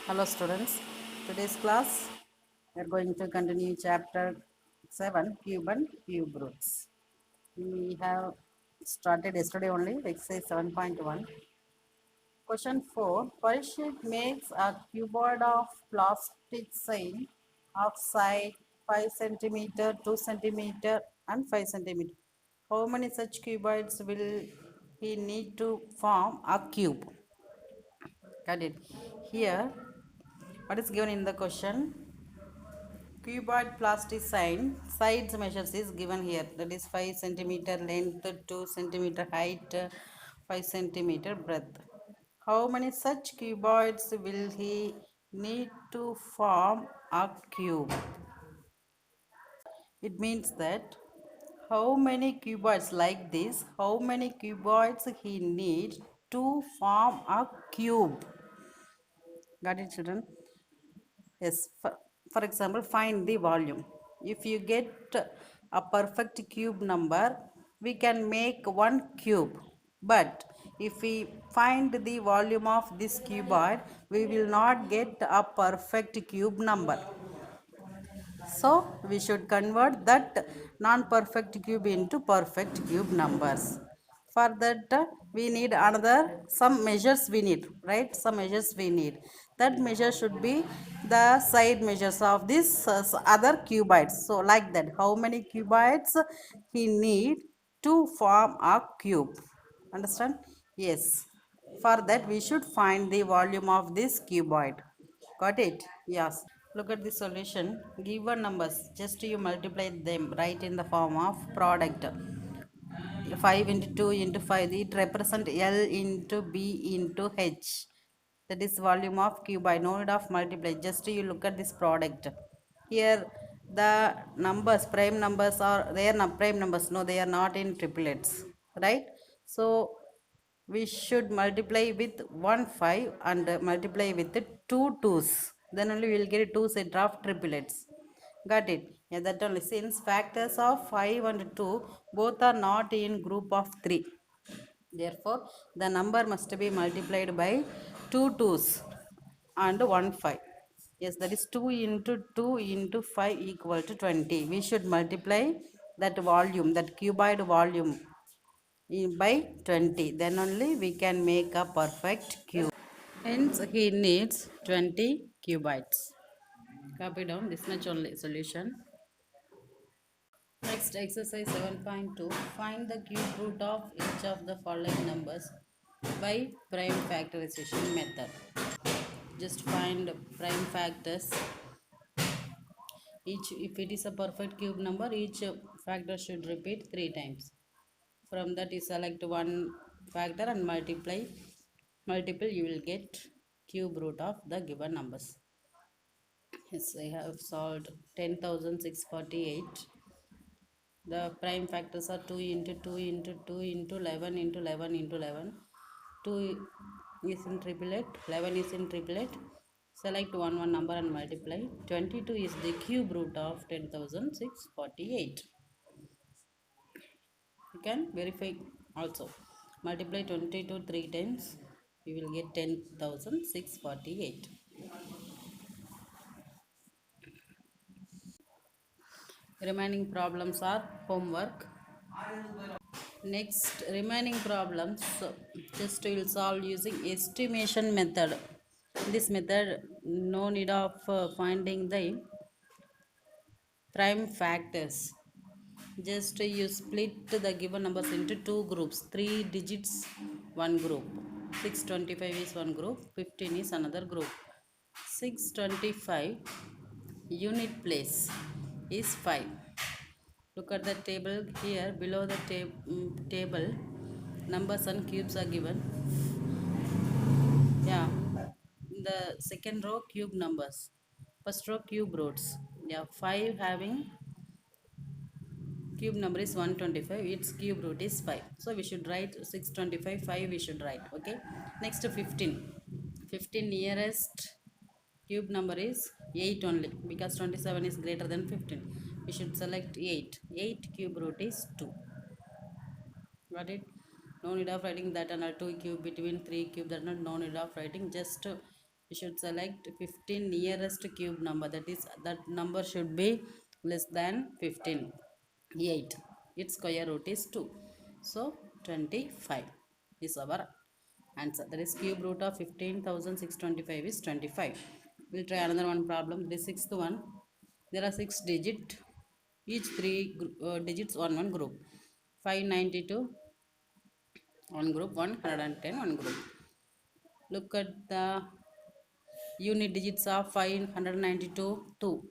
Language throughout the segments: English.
Hello students, today's class we are going to continue chapter 7 cube and cube roots. We have started yesterday only exercise 7.1. Question 4. Parishit makes a cuboid of plastic sign of side 5 centimeter, 2 centimeter and 5 centimeter. How many such cuboids will he need to form a cube? Got it. Here, what is given in the question? Cuboid plasticine sides measures is given here, that is 5 centimeter length, 2 centimeter height, 5 centimeter breadth. How many such cuboids will he need to form a cube? It means that how many cuboids like this, how many cuboids he needs to form a cube. Got it, children? Yes, for example, find the volume. If you get a perfect cube number, we can make one cube. But if we find the volume of this cuboid, we will not get a perfect cube number. So we should convert that non-perfect cube into perfect cube numbers. For that we need another some measures we need, right? Some measures we need. That measure should be the side measures of this other cuboids. So like that, how many cuboids he need to form a cube? Understand? Yes. For that we should find the volume of this cuboid. Got it? Yes. Look at the solution. Given numbers, just you multiply them right in the form of product. 5 into 2 into 5, it represent L into B into H. That is volume of cuboid. No need of multiply. Just you look at this product. Here the numbers, prime numbers are, they are not prime numbers. No, they are not in triplets. Right? So we should multiply with 1 5 and multiply with the 2 2's, then only we will get 2 set of triplets. Got it? Yeah, that only, since factors of 5 and 2 both are not in group of 3, therefore the number must be multiplied by 2 2's and 1 5. Yes, that is 2 into 2 into 5 equal to 20. We should multiply that volume, that cuboid volume, by 20, then only we can make a perfect cube. Hence he needs 20 cubites. Copy down this much only solution. Next, exercise 7.2. Find the cube root of each of the following numbers by prime factorization method. Just find prime factors. Each, if it is a perfect cube number, each factor should repeat 3 times. From that you select one factor and multiple, you will get cube root of the given numbers. Yes, I have solved 10,648. The prime factors are 2 into 2 into 2 into 11 into 11 into 11. 2 is in triplet, 11 is in triplet. Select one number and multiply. 22 is the cube root of 10,648. You can verify also. Multiply 22 3 times, you will get 10,648. Remaining problems are homework. Next, remaining problems, just we will solve using estimation method. In this method, no need of finding the prime factors. Just you split the given numbers into two groups, 3 digits one group. 625 is one group, 15 is another group. 625 unit place is 5. Look at the table here. Below the table, numbers and cubes are given. Yeah, in the second row, cube numbers. First row, cube roots. Yeah, 5 having cube number is 125, its cube root is 5. So we should write 625, 5 we should write. Okay. Next, 15. 15 nearest cube number is 8 only, because 27 is greater than 15. We should select 8. 8 cube root is 2. Got it? No need of writing that and 2 cube between 3 cube, that not, no need of writing. Just we should select 15 nearest cube number, that is that number should be less than 15. 8, its square root is 2, so 25 is our answer. That is cube root of 15,625 is 25. We'll try another one problem. The sixth one, there are 6 digit, each 3 digits on one group. 592 one group, 110 one group. Look at the unit digits of 592, 2.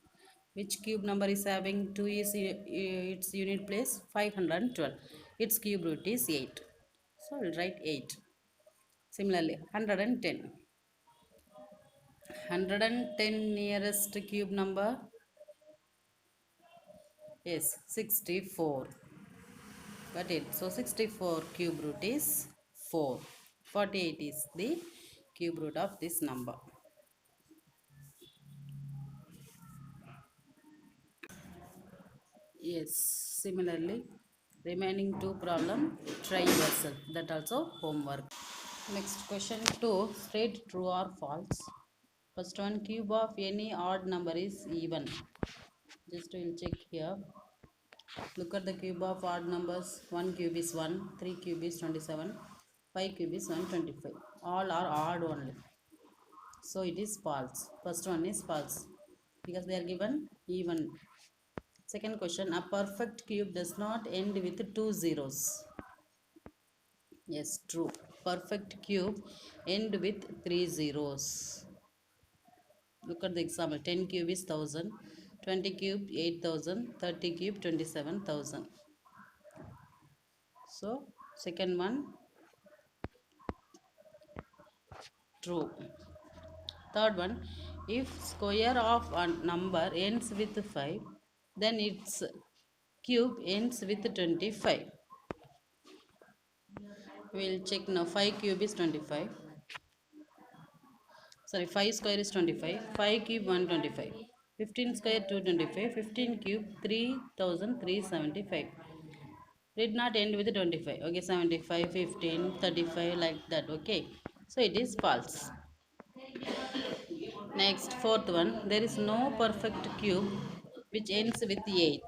Which cube number is having 2 is its unit place? 512. Its cube root is 8. So we'll write 8. Similarly, 110. 110 nearest cube number is 64. Got it? So 64 cube root is 4. 48 is the cube root of this number. Yes, similarly, remaining 2 problem, try yourself. That also homework. Next question 2, straight true or false. First one, cube of any odd number is even. Just we'll check here. Look at the cube of odd numbers. 1 cube is 1, 3 cube is 27, 5 cube is 125. All are odd only. So it is false. First one is false because they are given even. Second question, a perfect cube does not end with 2 zeros. Yes, true. Perfect cube end with 3 zeros. Look at the example. 10 cube is 1000, 20 cube 8000, 30 cube 27,000. So second one, true. Third one, if square of a number ends with 5, then its cube ends with 25. We'll check now. 5 cube is 25. Sorry, 5 square is 25. 5 cube 125. 15 square 225. 15 cube 3375. Did not end with 25. Okay, 75, 15, 35 like that. Okay. So it is false. Next, fourth one. There is no perfect cube which ends with 8.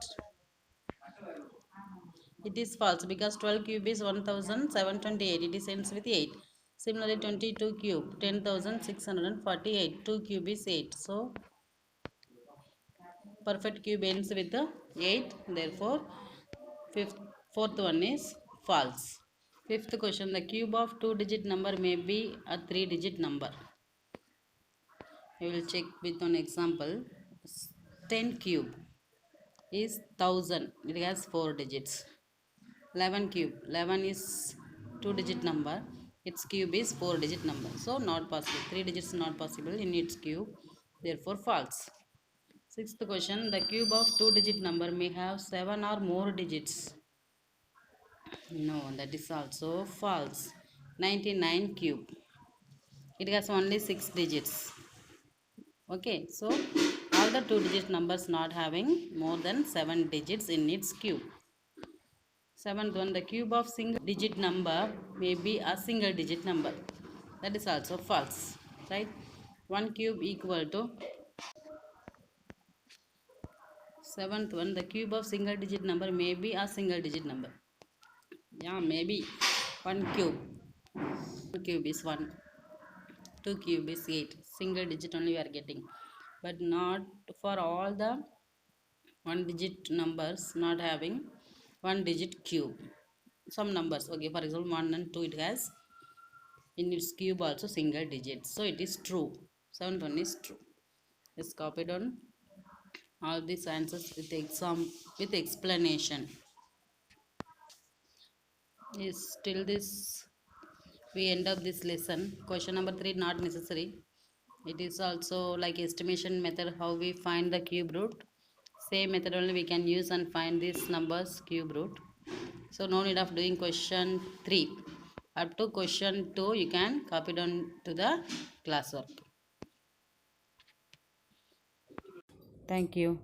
It is false because 12 cube is 1728. It is ends with 8. Similarly, 22 cube 10,648. 2 cube is 8. So perfect cube ends with 8. Therefore, fourth one is false. Fifth question, the cube of 2-digit number may be a 3-digit number. We will check with an example. 10 cube is 1000. It has 4 digits. 11 cube, 11 is 2-digit number. Its cube is 4-digit number. So not possible. 3 digits not possible in its cube. Therefore false. Sixth question, the cube of 2-digit number may have 7 or more digits. No, that is also false. 99 cube. It has only 6 digits. Okay, so all the 2-digit numbers not having more than 7 digits in its cube. Seventh one, the cube of single digit number may be a single digit number. That is also false, right? 1 cube equal to. Seventh one, the cube of single digit number may be a single digit number. Yeah, maybe 1 cube. 1 cube is 1. 2 cube is 8. Single digit only we are getting. But not for all the 1 digit numbers not having 1 digit cube. Some numbers, okay, for example 1 and 2 it has in its cube also single digits. So it is true. Seventh one is true. Let's copy down all these answers with explanation. Yes, till this we end up this lesson. Question number 3 not necessary. It is also like estimation method how we find the cube root. Same method only we can use and find these numbers cube root. So no need of doing question 3. Up to question 2 you can copy down to the classwork. Thank you.